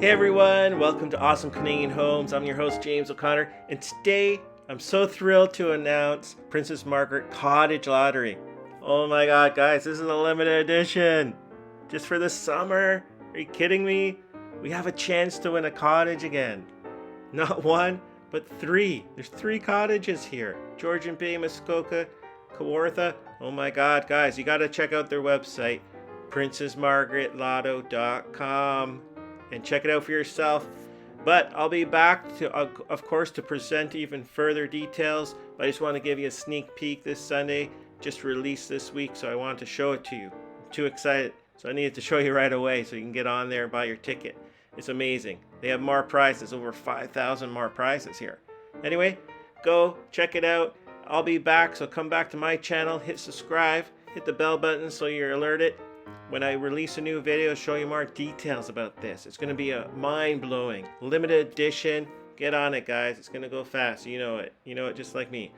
Hey everyone, welcome to Awesome Canadian Homes. I'm your host James O'Connor, and today I'm so thrilled to announce Princess Margaret Cottage Lottery. Oh my god, guys, this is a limited edition. Just for the summer. Are you kidding me? We have a chance to win a cottage again. Not one, but three. There's three cottages here. Georgian Bay, Muskoka, Kawartha. Oh my god, guys, you gotta check out their website, princessmargaretlotto.com. and check it out for yourself. But I'll be back to, of course, to present even further details. But I just want to give you a sneak peek this Sunday, just released this week, so I wanted to show it to you. I'm too excited, so I needed to show you right away so you can get on there and buy your ticket. It's amazing. They have more prizes, over 5,000 more prizes here. Anyway, go check it out. I'll be back, so come back to my channel, hit subscribe, hit the bell button so you're alerted when I release a new video, show you more details about this. It's going to be a mind-blowing, limited edition. Get on it, guys. It's going to go fast. You know it. You know it just like me.